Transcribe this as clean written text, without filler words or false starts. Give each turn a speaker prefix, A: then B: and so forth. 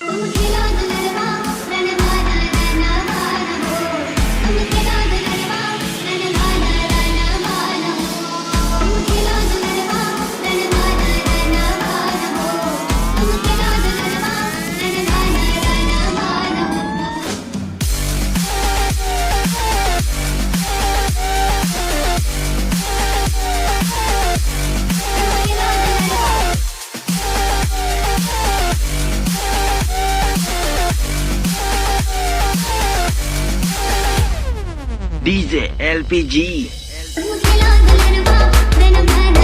A: तुम खिला दुलरवा रणवाना रणवाना हो तुम खिला दुलरवा रणवाना रणवाना हो तुम खिला दुलरवा रणवाना रणवाना हो तुम खिला दुलरवा रणवाना रणवाना हो
B: DJ LPG.
A: तुम खिला दुलरवा रणवाना